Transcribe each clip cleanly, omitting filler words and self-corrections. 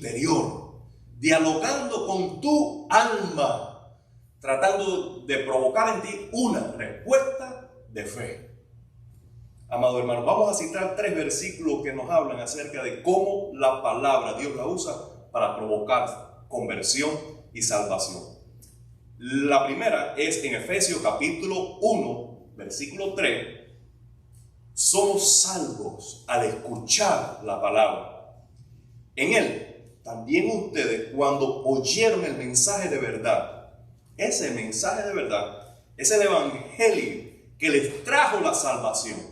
interior, dialogando con tu alma, tratando de provocar en ti una respuesta de fe. Amado hermano, vamos a citar 3 versículos que nos hablan acerca de cómo la palabra Dios la usa para provocar conversión y salvación. La primera es en Efesios capítulo 1, versículo 3. Somos salvos al escuchar la palabra. En él, también ustedes, cuando oyeron el mensaje de verdad, ese mensaje de verdad es el evangelio que les trajo la salvación,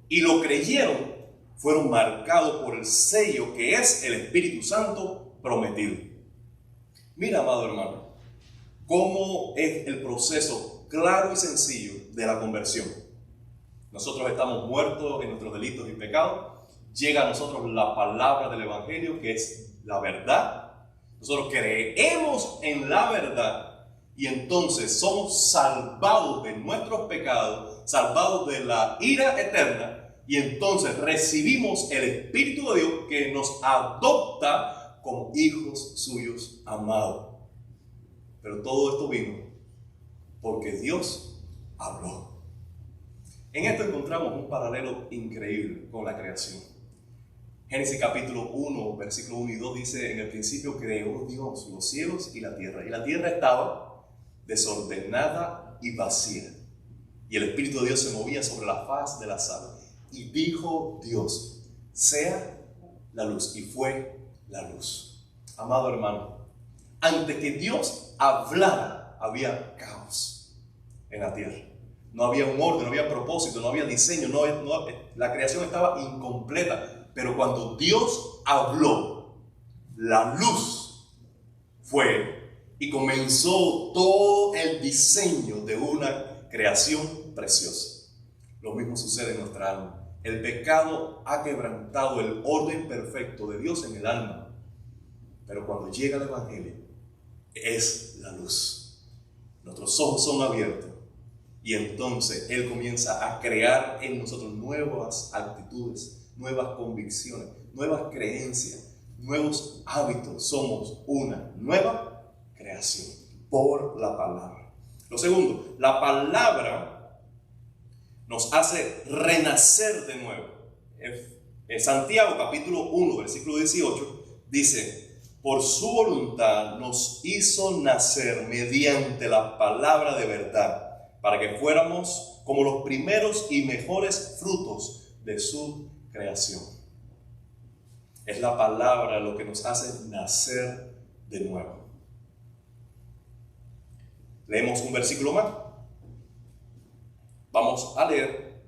y lo creyeron, fueron marcados por el sello que es el Espíritu Santo prometido. Mira, amado hermano, cómo es el proceso claro y sencillo de la conversión. Nosotros estamos muertos en nuestros delitos y pecados. Llega a nosotros la palabra del evangelio, que es la verdad. Nosotros creemos en la verdad y entonces somos salvados de nuestros pecados, salvados de la ira eterna, y entonces recibimos el Espíritu de Dios que nos adopta como hijos suyos amados. Pero todo esto vino porque Dios habló. En esto encontramos un paralelo increíble con la creación. Génesis capítulo 1, versículo 1 y 2 dice: en el principio creó Dios los cielos y la tierra estaba desordenada y vacía, y el Espíritu de Dios se movía sobre la faz de las aguas. Y dijo Dios: sea la luz, y fue la luz. Amado hermano, antes que Dios hablara, había caos en la tierra. No había un orden, no había propósito, no había diseño, la creación estaba incompleta. Pero cuando Dios habló, la luz fue y comenzó todo el diseño de una creación preciosa. Lo mismo sucede en nuestra alma. El pecado ha quebrantado el orden perfecto de Dios en el alma. Pero cuando llega el evangelio, es la luz. Nuestros ojos son abiertos. Y entonces Él comienza a crear en nosotros nuevas actitudes, nuevas convicciones, nuevas creencias, nuevos hábitos. Somos una nueva creación por la palabra. Lo segundo, la palabra nos hace renacer de nuevo. En Santiago capítulo 1, versículo 18, dice: por su voluntad nos hizo nacer mediante la palabra de verdad, para que fuéramos como los primeros y mejores frutos de su creación. Es la palabra lo que nos hace nacer de nuevo. Leemos un versículo más. Vamos a leer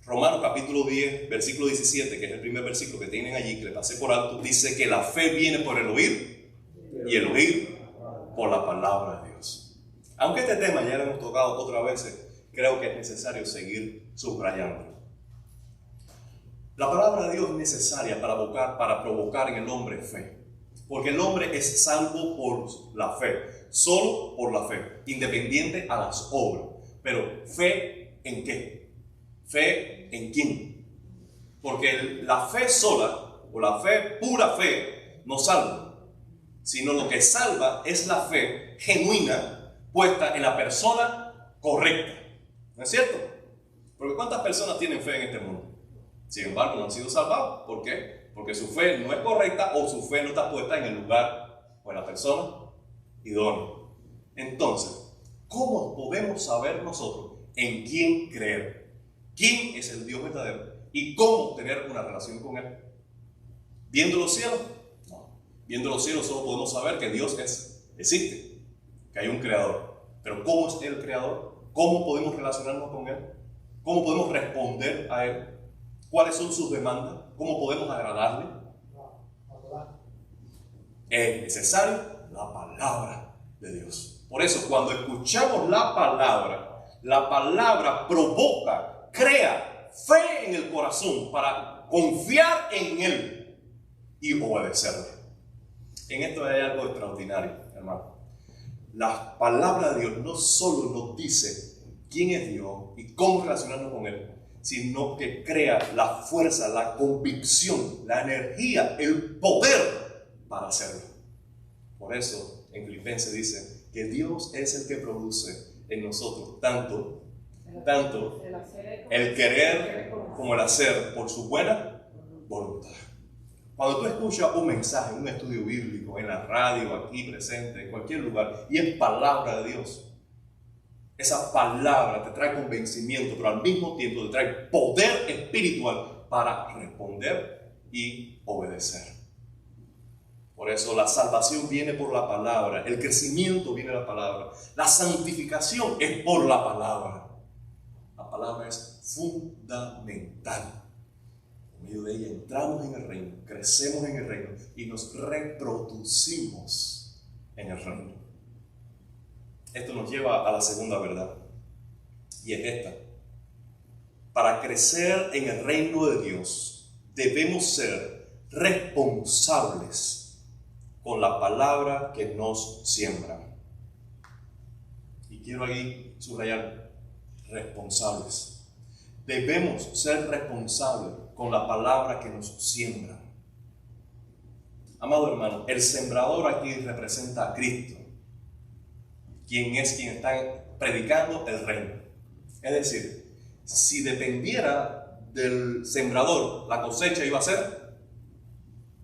Romanos capítulo 10, versículo 17, que es el primer versículo que tienen allí, que le pasé por alto. Dice que la fe viene por el oír, y el oír por la palabra de Dios. Aunque este tema ya lo hemos tocado otras veces, creo que es necesario seguir subrayando. La palabra de Dios es necesaria para provocar en el hombre fe. Porque el hombre es salvo por la fe, solo por la fe, independiente a las obras. Pero fe, ¿en qué? ¿Fe en quién? Porque la fe sola, o la fe, pura fe, no salva. Sino lo que salva es la fe genuina, puesta en la persona correcta. ¿No es cierto? Porque ¿cuántas personas tienen fe en este mundo? Sin embargo, no han sido salvados. ¿Por qué? Porque su fe no es correcta, o su fe no está puesta en el lugar o en la persona idónea. Entonces, ¿cómo podemos saber nosotros en quién creer? ¿Quién es el Dios verdadero? ¿Y cómo tener una relación con Él? ¿Viendo los cielos? No. Viendo los cielos solo podemos saber que Dios existe, que hay un creador. Pero ¿cómo es el creador? ¿Cómo podemos relacionarnos con Él? ¿Cómo podemos responder a Él? ¿Cuáles son sus demandas? ¿Cómo podemos agradarle? Es necesario la palabra de Dios. Por eso, cuando escuchamos la palabra provoca, crea fe en el corazón para confiar en Él y obedecerle. En esto hay algo extraordinario, hermano. La palabra de Dios no solo nos dice quién es Dios y cómo relacionarnos con Él, sino que crea la fuerza, la convicción, la energía, el poder para hacerlo. Por eso en Filipenses dice que Dios es el que produce en nosotros tanto el querer como el hacer por su buena voluntad. Cuando tú escuchas un mensaje, un estudio bíblico, en la radio, aquí presente, en cualquier lugar, y es palabra de Dios, esa palabra te trae convencimiento, pero al mismo tiempo te trae poder espiritual para responder y obedecer. Por eso la salvación viene por la palabra, el crecimiento viene de la palabra, la santificación es por la palabra. La palabra es fundamental. Por medio de ella entramos en el reino, crecemos en el reino y nos reproducimos en el reino. Esto nos lleva a la segunda verdad, y es esta. Para crecer en el reino de Dios, debemos ser responsables con la palabra que nos siembra. Y quiero aquí subrayar, responsables. Debemos ser responsables con la palabra que nos siembra. Amado hermano, el sembrador aquí representa a Cristo, quien está predicando el reino. Es decir, si dependiera del sembrador, la cosecha iba a ser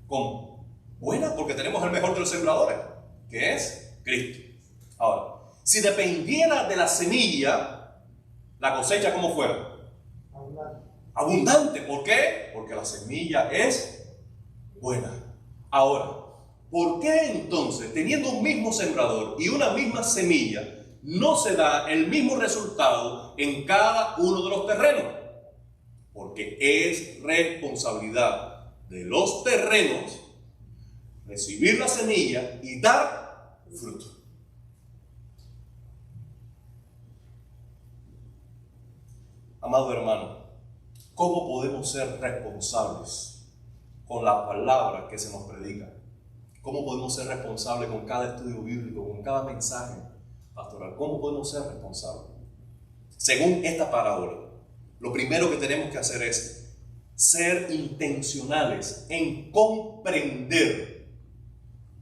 ¿cómo? Buena, porque tenemos el mejor de los sembradores, que es Cristo. Ahora, si dependiera de la semilla, la cosecha ¿cómo fuera? Abundante. ¿Por qué? Porque la semilla es buena. Ahora, ¿por qué entonces, teniendo un mismo sembrador y una misma semilla, no se da el mismo resultado en cada uno de los terrenos? Porque es responsabilidad de los terrenos recibir la semilla y dar fruto. Amado hermano, ¿cómo podemos ser responsables con la palabra que se nos predica? ¿Cómo podemos ser responsables con cada estudio bíblico, con cada mensaje pastoral? ¿Cómo podemos ser responsables? Según esta parábola, lo primero que tenemos que hacer es ser intencionales en comprender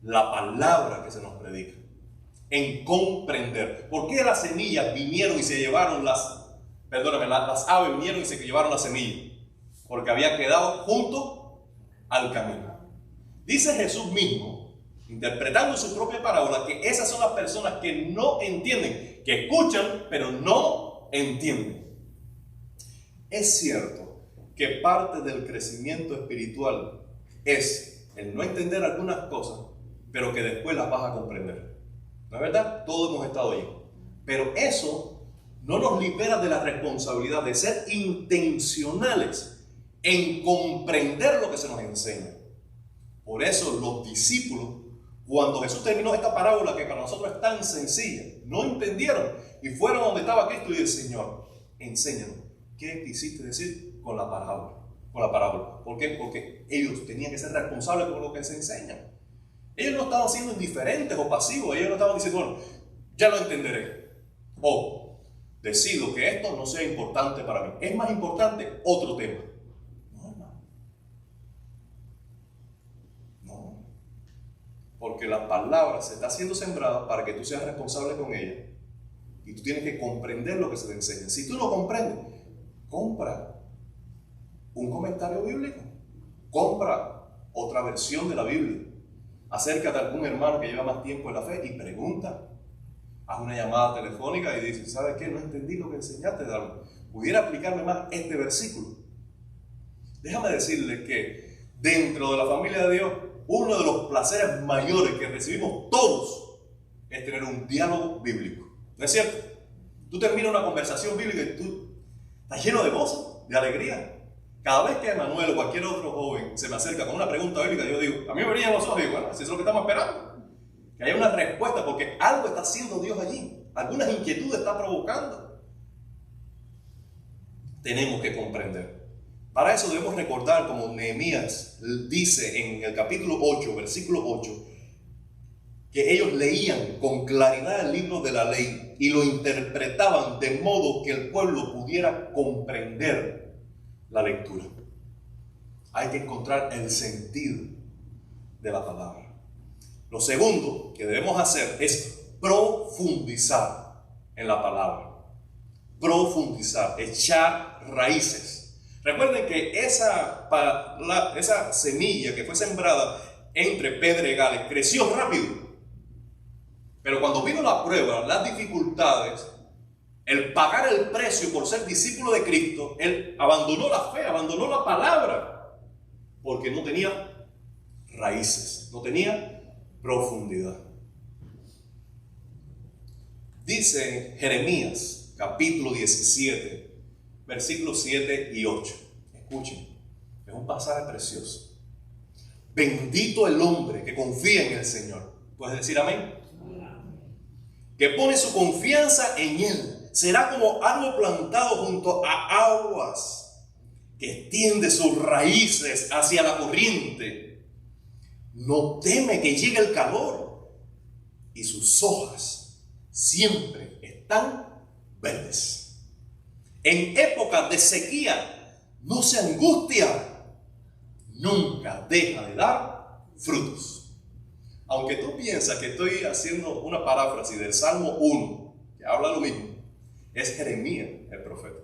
la palabra que se nos predica. En comprender. ¿Por qué las semillas vinieron y se llevaron las aves vinieron y se llevaron la semilla? Porque había quedado junto al camino. Dice Jesús mismo, interpretando su propia parábola, que esas son las personas que no entienden, que escuchan, pero no entienden. Es cierto que parte del crecimiento espiritual es el no entender algunas cosas, pero que después las vas a comprender. ¿No es verdad? Todos hemos estado ahí. Pero eso no nos libera de la responsabilidad de ser intencionales en comprender lo que se nos enseña. Por eso los discípulos, cuando Jesús terminó esta parábola que para nosotros es tan sencilla, no entendieron y fueron donde estaba Cristo y dijeron: Señor, enséñanos, ¿qué quisiste decir con la parábola? ¿Por qué? Porque ellos tenían que ser responsables por lo que se enseñan. Ellos no estaban siendo indiferentes o pasivos, ellos no estaban diciendo: bueno, ya lo entenderé, o decido que esto no sea importante para mí, es más importante otro tema. No, hermano. No. Porque la palabra se está siendo sembrada para que tú seas responsable con ella. Y tú tienes que comprender lo que se te enseña. Si tú no comprendes, compra un comentario bíblico. Compra otra versión de la Biblia. Acércate a algún hermano que lleva más tiempo en la fe y pregunta. Haz una llamada telefónica y dices: ¿sabes qué? No entendí lo que enseñaste, Darwin. ¿Pudiera aplicarme más este versículo? Déjame decirle que dentro de la familia de Dios, uno de los placeres mayores que recibimos todos es tener un diálogo bíblico. ¿No es cierto? Tú terminas una conversación bíblica y tú estás lleno de gozo, de alegría. Cada vez que Manuel o cualquier otro joven se me acerca con una pregunta bíblica, yo digo, a mí me brillan los ojos y digo: bueno, si eso es lo que estamos esperando. Que haya una respuesta, porque algo está haciendo Dios allí. Algunas inquietudes está provocando. Tenemos que comprender. Para eso debemos recordar, como Nehemías dice en el capítulo 8, versículo 8, que ellos leían con claridad el libro de la ley y lo interpretaban de modo que el pueblo pudiera comprender la lectura. Hay que encontrar el sentido de la palabra. Lo segundo que debemos hacer es profundizar en la palabra. Profundizar, echar raíces. Recuerden que esa semilla que fue sembrada entre pedregales creció rápido. Pero cuando vino la prueba, las dificultades, el pagar el precio por ser discípulo de Cristo, él abandonó la fe, abandonó la palabra, porque no tenía raíces, no tenía profundidad. Dice Jeremías, capítulo 17, versículos 7 y 8. Escuchen, es un pasaje precioso. Bendito el hombre que confía en el Señor. ¿Puedes decir amén? Que pone su confianza en Él. Será como árbol plantado junto a aguas, que extiende sus raíces hacia la corriente. No teme que llegue el calor, y sus hojas siempre están verdes. En épocas de sequía no se angustia, nunca deja de dar frutos. Aunque tú piensas que estoy haciendo una paráfrasis del Salmo 1, que habla lo mismo, es Jeremías el profeta.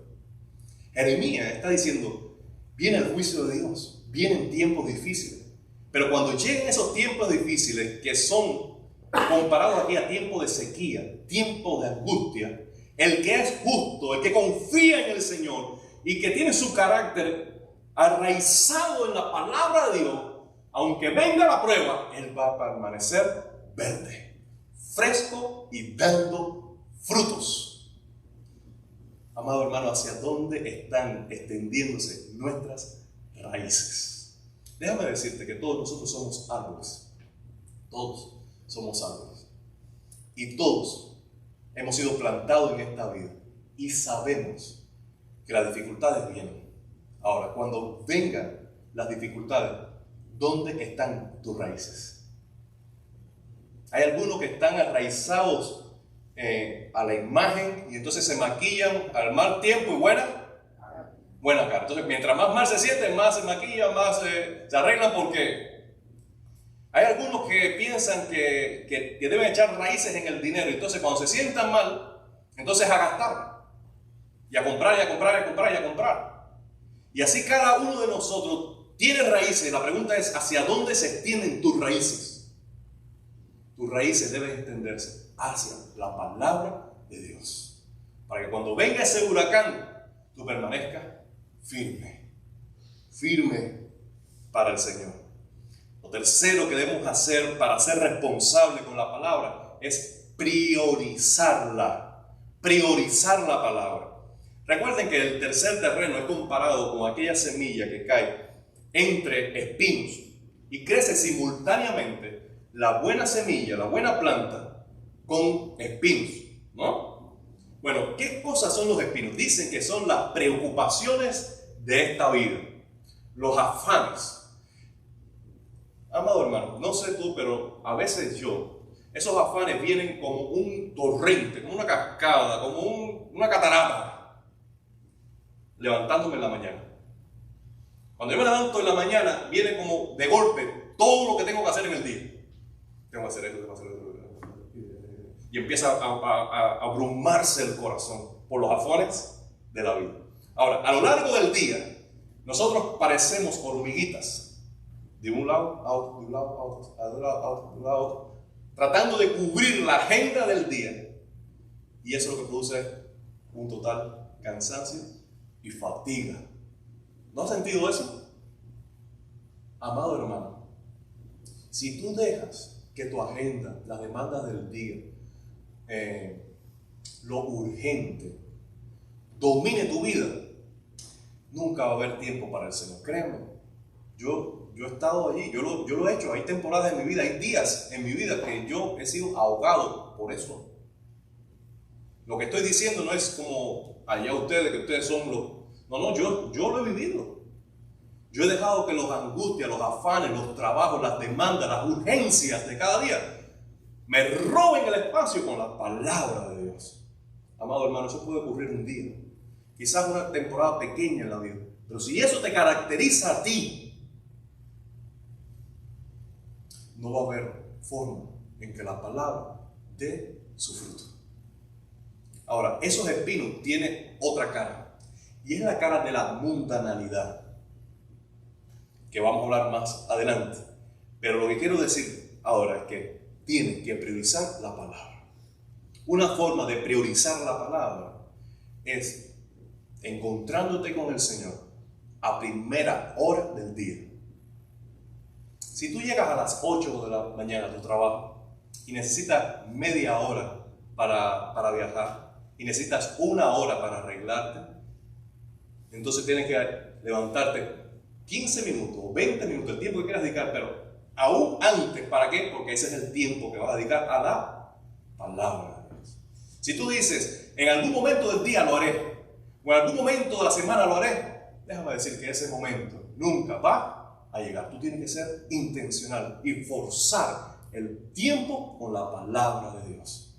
Jeremías está diciendo, viene el juicio de Dios, vienen tiempos difíciles, pero cuando lleguen esos tiempos difíciles, que son comparados aquí a tiempos de sequía, tiempos de angustia, el que es justo, el que confía en el Señor y que tiene su carácter arraizado en la palabra de Dios, aunque venga la prueba, él va a permanecer verde, fresco y dando frutos. Amado hermano, ¿hacia dónde están extendiéndose nuestras raíces? Déjame decirte que todos nosotros somos árboles. Todos somos árboles. Y todos hemos sido plantados en esta vida. Y sabemos que las dificultades vienen. Ahora, cuando vengan las dificultades, ¿dónde están tus raíces? Hay algunos que están arraizados a la imagen y entonces se maquillan al mal tiempo y buena cara. Entonces, mientras más mal se sienten, más se maquillan, más se arreglan, porque hay algunos que piensan que deben echar raíces en el dinero. Entonces, cuando se sientan mal, entonces a gastar y a comprar y a comprar y a comprar y a comprar. Y así cada uno de nosotros tiene raíces. La pregunta es, ¿hacia dónde se extienden tus raíces? Tus raíces deben extenderse hacia la palabra de Dios, para que cuando venga ese huracán, tú permanezcas firme para el Señor. Lo tercero que debemos hacer para ser responsables con la palabra es priorizar la palabra. Recuerden que el tercer terreno es comparado con aquella semilla que cae entre espinos y crece simultáneamente la buena semilla, la buena planta, con espinos, ¿no? Bueno, ¿qué cosas son los espinos? Dicen que son las preocupaciones de esta vida, los afanes. Amado hermano, no sé tú, pero a veces esos afanes vienen como un torrente, como una cascada, como una catarata, levantándome en la mañana. Cuando yo me levanto en la mañana, viene como de golpe todo lo que tengo que hacer en el día. Tengo que hacer esto, tengo que hacer esto. Y empieza a abrumarse el corazón por los afanes de la vida. Ahora, a lo largo del día, nosotros parecemos hormiguitas. De un lado a otro, de un lado a otro, de un lado a otro, de un lado a otro, tratando de cubrir la agenda del día. Y eso lo que produce un total cansancio y fatiga. ¿No has sentido eso? Amado hermano, si tú dejas que tu agenda, las demandas del día, lo urgente, domine tu vida, nunca va a haber tiempo para el Señor. Créanme, yo he estado allí, yo lo he hecho. Hay temporadas en mi vida, hay días en mi vida que yo he sido ahogado por eso. Lo que estoy diciendo no es como allá ustedes, que ustedes son los... No, yo lo he vivido. Yo he dejado que los angustias, los afanes, los trabajos, las demandas, las urgencias de cada día me roben el espacio con la palabra de Dios. Amado hermano, eso puede ocurrir un día, quizás una temporada pequeña en la vida, pero si eso te caracteriza a ti, no va a haber forma en que la palabra dé su fruto. Ahora, esos espinos tienen otra cara, y es la cara de la mundanalidad, que vamos a hablar más adelante. Pero lo que quiero decir ahora es que tienes que priorizar la palabra. Una forma de priorizar la palabra es encontrándote con el Señor a primera hora del día. Si tú llegas a las 8 de la mañana a tu trabajo y necesitas media hora para viajar y necesitas una hora para arreglarte, entonces tienes que levantarte 15 minutos o 20 minutos, el tiempo que quieras dedicar, pero aún antes. ¿Para qué? Porque ese es el tiempo que vas a dedicar a la palabra de Dios. Si tú dices, en algún momento del día lo haré, o en algún momento de la semana lo haré, déjame decir que ese momento nunca va a llegar. Tú tienes que ser intencional y forzar el tiempo con la palabra de Dios,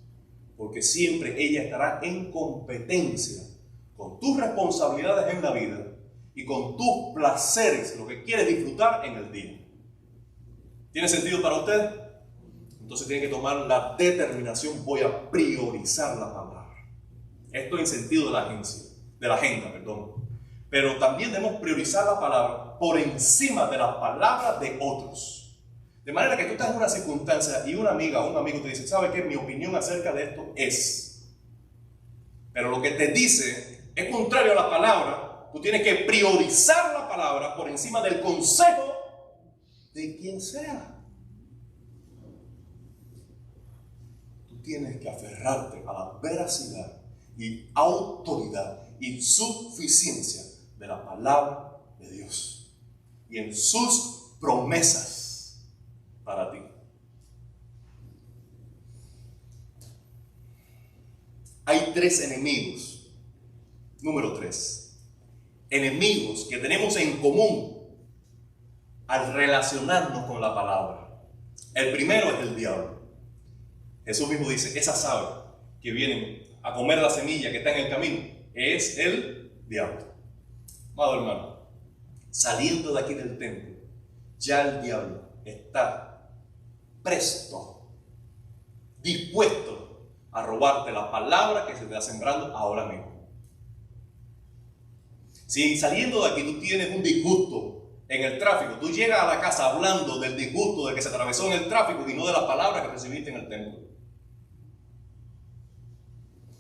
porque siempre ella estará en competencia con tus responsabilidades en la vida y con tus placeres, lo que quieres disfrutar en el día. ¿Tiene sentido para usted? Entonces tiene que tomar la determinación: voy a priorizar la palabra. Esto en sentido de la agenda. Pero también debemos priorizar la palabra por encima de las palabras de otros. De manera que tú estás en una circunstancia y una amiga o un amigo te dice: ¿sabe qué? Mi opinión acerca de esto es. Pero lo que te dice es contrario a la palabra. Tú tienes que priorizar la palabra por encima del consejo de quien sea. Tú tienes que aferrarte a la veracidad y autoridad y suficiencia de la palabra de Dios y en sus promesas para ti. Hay 3 enemigos. Número 3. Enemigos que tenemos en común al relacionarnos con la palabra. El primero es el diablo. Jesús mismo dice: esas aves que vienen a comer la semilla que está en el camino es el diablo. Amado hermano, saliendo de aquí del templo, ya el diablo está presto, dispuesto a robarte la palabra que se te está sembrando ahora mismo. Si saliendo de aquí tú tienes un disgusto en el tráfico, tú llegas a la casa hablando del disgusto de que se atravesó en el tráfico y no de la palabra que recibiste en el templo.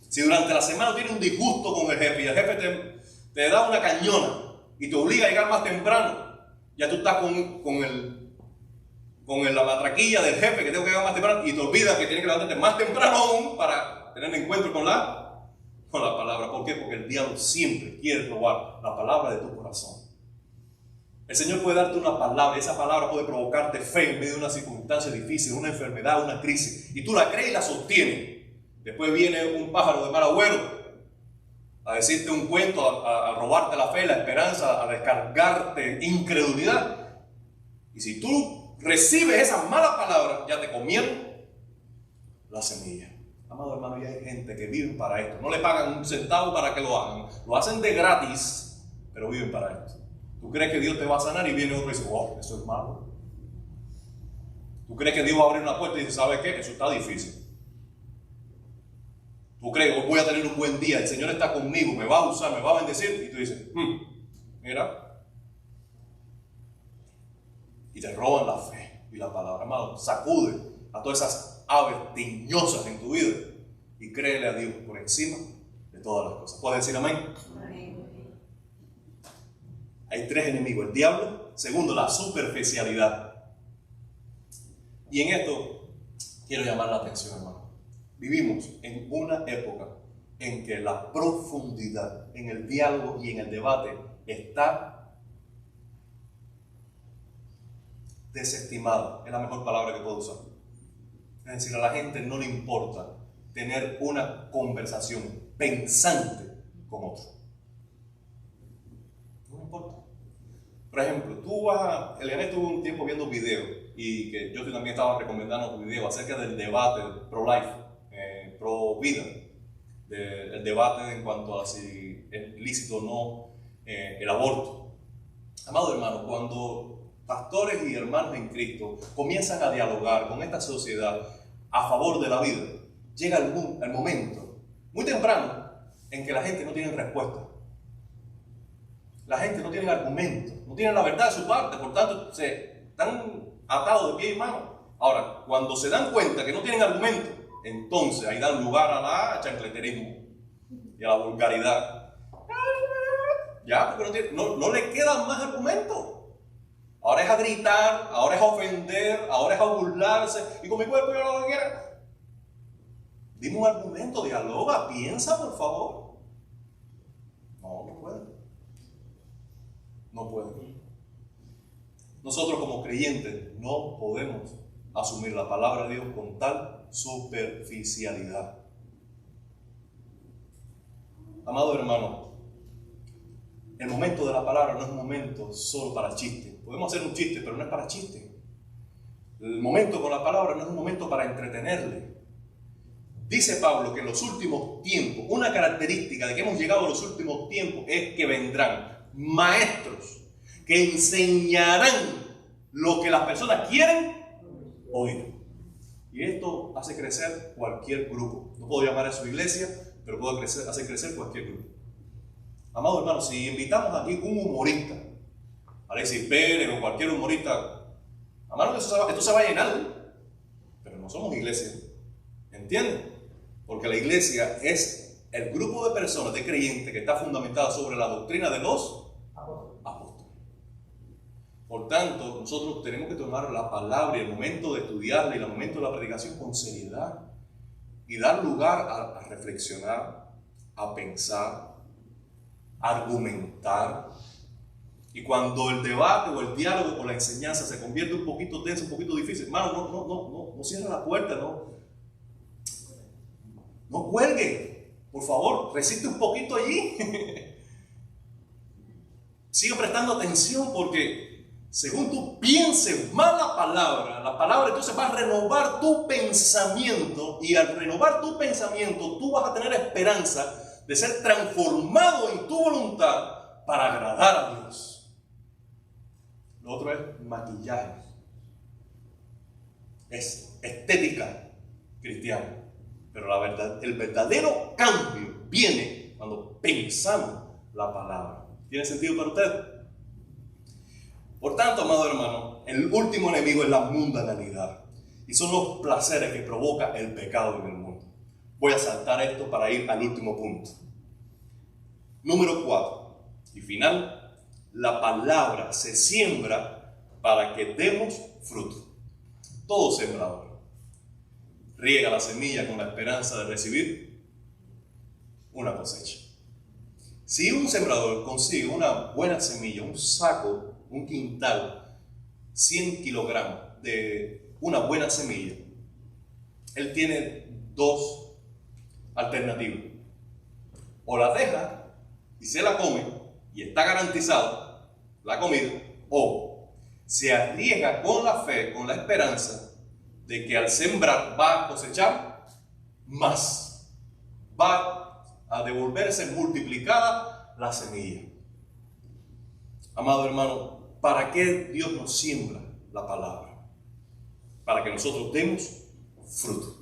Si durante la semana tienes un disgusto con el jefe y el jefe te da una cañona y te obliga a llegar más temprano, ya tú estás con la matraquilla del jefe que tengo que llegar más temprano y te olvidas que tienes que levantarte más temprano aún para tener encuentro con la palabra. ¿Por qué? Porque el diablo siempre quiere robar la palabra de tu corazón. El Señor puede darte una palabra y esa palabra puede provocarte fe en medio de una circunstancia difícil, una enfermedad, una crisis, y tú la crees y la sostienes. Después viene un pájaro de mal agüero a decirte un cuento, a robarte la fe, la esperanza, a descargarte incredulidad. Y si tú recibes esa mala palabra, ya te comieron la semilla. Amado hermano, ya hay gente que vive para esto. No le pagan un centavo para que lo hagan. Lo hacen de gratis, pero viven para esto. ¿Tú crees que Dios te va a sanar y viene otro y dice: oh, eso es malo? ¿Tú crees que Dios va a abrir una puerta y dice: ¿sabe qué? Eso está difícil. ¿Tú crees? Voy a tener un buen día, el Señor está conmigo, me va a usar, me va a bendecir. Y tú dices: mira. Y te roban la fe y la palabra. Amado, sacude a todas esas aves tiñosas en tu vida y créele a Dios por encima de todas las cosas. ¿Puedes decir amén? Amén. Hay 3 enemigos: el diablo. Segundo, la superficialidad. Y en esto quiero llamar la atención, hermano. Vivimos en una época en que la profundidad en el diálogo y en el debate está desestimada. Es la mejor palabra que puedo usar. Es decir, a la gente no le importa tener una conversación pensante con otro. No le importa. Por ejemplo, Eliane estuvo un tiempo viendo videos y que yo también estaba recomendando videos acerca del debate pro-life, pro-vida, el debate en cuanto a si es lícito o no el aborto. Amado hermano, cuando pastores y hermanos en Cristo comienzan a dialogar con esta sociedad a favor de la vida, llega el momento, muy temprano, en que la gente no tiene respuesta. La gente no tiene argumento, no tiene la verdad de su parte, por tanto se están atados de pie y mano. Ahora, cuando se dan cuenta que no tienen argumento, entonces ahí dan lugar a la chancleterismo y a la vulgaridad. Ya, porque no le quedan más argumentos. Ahora es a gritar, ahora es a ofender, ahora es a burlarse, y con mi cuerpo yo lo que quiera. Dime un argumento, dialoga, piensa, por favor. No puede. No puede. Nosotros como creyentes no podemos asumir la palabra de Dios con tal superficialidad. Amado hermano, el momento de la palabra no es un momento solo para chiste. Podemos hacer un chiste, pero no es para chiste. El momento con la palabra no es un momento para entretenerle. Dice Pablo que en los últimos tiempos, una característica de que hemos llegado a los últimos tiempos es que vendrán maestros que enseñarán lo que las personas quieren oír. Y esto hace crecer cualquier grupo. No puedo llamar a eso iglesia, pero puede hacer crecer cualquier grupo. Amado hermano, si invitamos aquí un humorista, Alexis Pérez o cualquier humorista, hermano, esto se va a llenar, pero no somos iglesia. ¿Entienden? Porque la iglesia es el grupo de personas, de creyentes, que está fundamentada sobre la doctrina de los apóstoles. Por tanto, nosotros tenemos que tomar la palabra y el momento de estudiarla y el momento de la predicación con seriedad y dar lugar a reflexionar, a pensar, a argumentar. Y cuando el debate o el diálogo o la enseñanza se convierte un poquito tenso, un poquito difícil, hermano, no cierre la puerta, no cuelgue, por favor, resiste un poquito allí. Sigue prestando atención, porque según tú pienses más la palabra entonces va a renovar tu pensamiento, y al renovar tu pensamiento tú vas a tener esperanza de ser transformado en tu voluntad para agradar a Dios. Lo otro es maquillaje, es estética cristiana. Pero el verdadero cambio viene cuando pensamos la palabra. ¿Tiene sentido para usted? Por tanto, amado hermano, el último enemigo es la mundanalidad. Y son los placeres que provoca el pecado en el mundo. Voy a saltar esto para ir al último punto. Número 4. Y final, la palabra se siembra para que demos fruto. Todo sembrador riega la semilla con la esperanza de recibir una cosecha. Si un sembrador consigue una buena semilla, un saco, un quintal, 100 kilogramos de una buena semilla, él tiene dos alternativas. O la deja y se la come y está garantizado la comida, o se arriesga con la fe, con la esperanza de que al sembrar va a cosechar más, va a devolverse multiplicada la semilla. Amado hermano, ¿para qué Dios nos siembra la palabra? Para que nosotros demos fruto.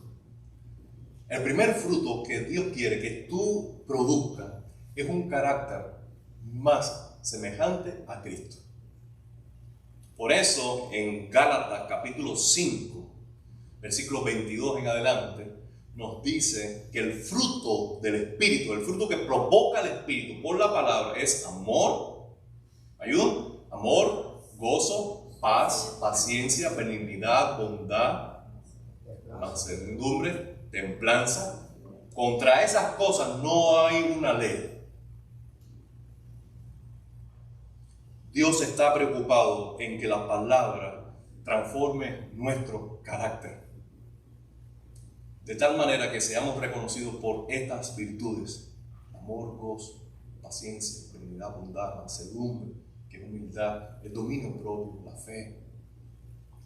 El primer fruto que Dios quiere que tú produzcas es un carácter más semejante a Cristo. Por eso en Gálatas capítulo 5, versículo 22 en adelante, nos dice que el fruto del Espíritu, el fruto que provoca el Espíritu por la palabra, es amor, ¿ayuda? Amor, gozo, paz, paciencia, benignidad, bondad, mansedumbre, templanza. Contra esas cosas no hay una ley. Dios está preocupado en que la palabra transforme nuestro carácter, de tal manera que seamos reconocidos por estas virtudes: amor, gozo, paciencia, benignidad, bondad, mansedumbre, que es humildad, el dominio propio, la fe.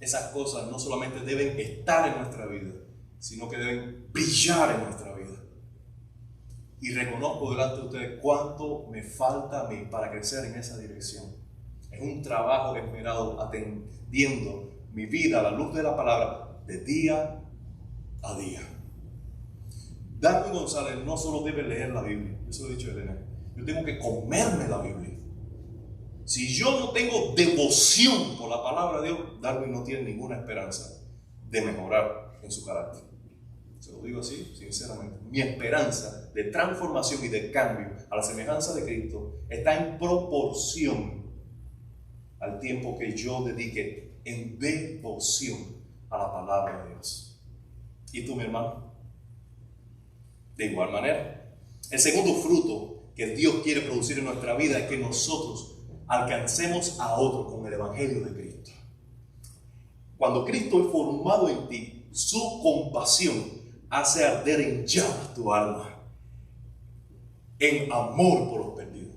Esas cosas no solamente deben estar en nuestra vida, sino que deben brillar en nuestra vida. Y reconozco delante de ustedes cuánto me falta a mí para crecer en esa dirección. Es un trabajo esmerado atendiendo mi vida a la luz de la palabra de día a día. Darwin González no solo debe leer la Biblia, eso lo he dicho Elena, yo tengo que comerme la Biblia. Si yo no tengo devoción por la palabra de Dios, Darwin no tiene ninguna esperanza de mejorar en su carácter. Se lo digo así, sinceramente. Mi esperanza de transformación y de cambio a la semejanza de Cristo está en proporción al tiempo que yo dedique en devoción a la palabra de Dios. ¿Y tú, mi hermano? De igual manera. El segundo fruto que Dios quiere producir en nuestra vida es que nosotros alcancemos a otros con el Evangelio de Cristo. Cuando Cristo es formado en ti, su compasión hace arder en llamas tu alma, en amor por los perdidos.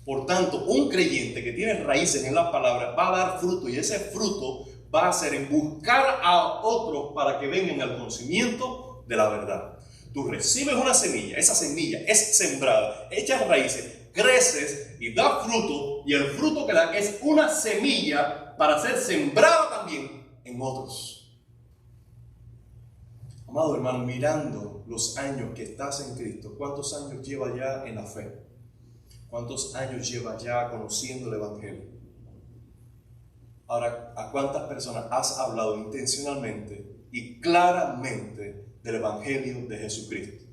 Por tanto, un creyente que tiene raíces en la palabra va a dar fruto, y ese fruto va a ser en buscar a otros para que vengan al conocimiento de la verdad. Tú recibes una semilla, esa semilla es sembrada, echas raíces, creces y da fruto, y el fruto que da es una semilla para ser sembrada también en otros. Amado hermano, mirando los años que estás en Cristo, ¿cuántos años lleva ya en la fe? ¿Cuántos años lleva ya conociendo el Evangelio? Ahora, ¿a cuántas personas has hablado intencionalmente y claramente del Evangelio de Jesucristo?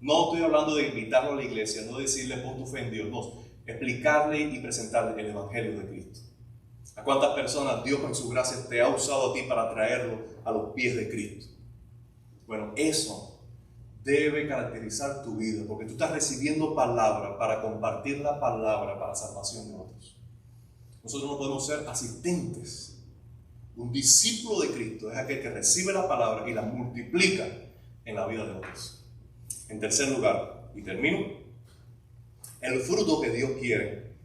No estoy hablando de invitarlo a la iglesia, no decirle pon tu fe en Dios, no, explicarle y presentarle el Evangelio de Cristo. ¿A cuántas personas Dios en su gracia te ha usado a ti para traerlo a los pies de Cristo? Bueno, eso debe caracterizar tu vida, porque tú estás recibiendo palabra para compartir la palabra para la salvación de otros. Nosotros no podemos ser asistentes. Un discípulo de Cristo es aquel que recibe la palabra y la multiplica en la vida de otros. En tercer lugar, y termino, el fruto que Dios quiere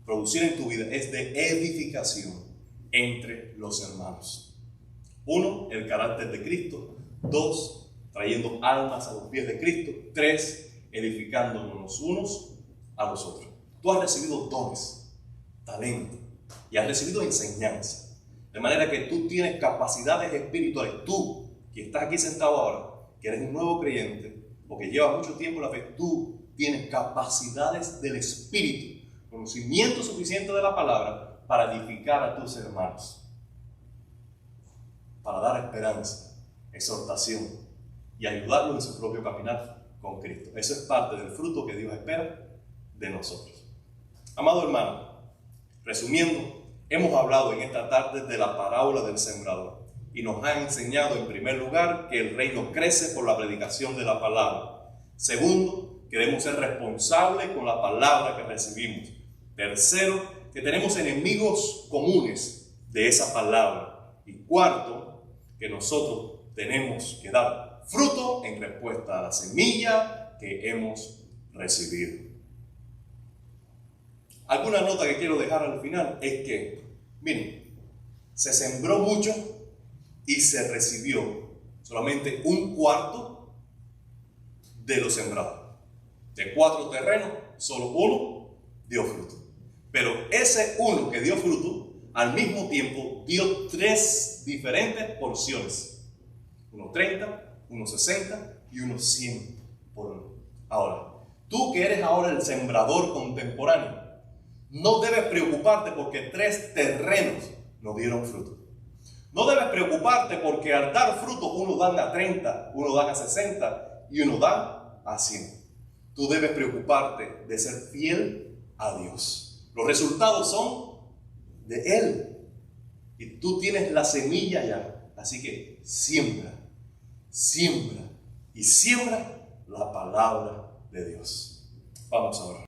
producir en tu vida es de edificación entre los hermanos. 1, el carácter de Cristo. 2, trayendo almas a los pies de Cristo. 3, edificándonos los unos a los otros. Tú has recibido dones, talento, y has recibido enseñanza. De manera que tú tienes capacidades espirituales. Tú, que estás aquí sentado ahora, que eres un nuevo creyente, o que llevas mucho tiempo en la fe, tú tienes capacidades del Espíritu, conocimiento suficiente de la palabra para edificar a tus hermanos, para dar esperanza, exhortación y ayudarlos en su propio caminar con Cristo. Eso es parte del fruto que Dios espera de nosotros. Amado hermano, resumiendo, hemos hablado en esta tarde de la parábola del sembrador y nos ha enseñado en primer lugar que el reino crece por la predicación de la palabra. Segundo, que debemos ser responsables con la palabra que recibimos. Tercero, que tenemos enemigos comunes de esa palabra. Y cuarto, que nosotros tenemos que dar fruto en respuesta a la semilla que hemos recibido. Alguna nota que quiero dejar al final es que, miren, se sembró mucho y se recibió solamente 1/4 de lo sembrado. De 4 terrenos, solo 1 dio fruto. Pero ese 1 que dio fruto, al mismo tiempo dio 3 diferentes porciones. 1/30, 1/60 y 1/100 por uno. Ahora, tú que eres ahora el sembrador contemporáneo, no debes preocuparte porque 3 terrenos no dieron fruto. No debes preocuparte porque al dar fruto uno dan a 30, uno dan a 60 y uno dan a 100. Tú debes preocuparte de ser fiel a Dios. Los resultados son de Él. Y tú tienes la semilla ya. Así que siembra, siembra y siembra la palabra de Dios. Vamos a orar.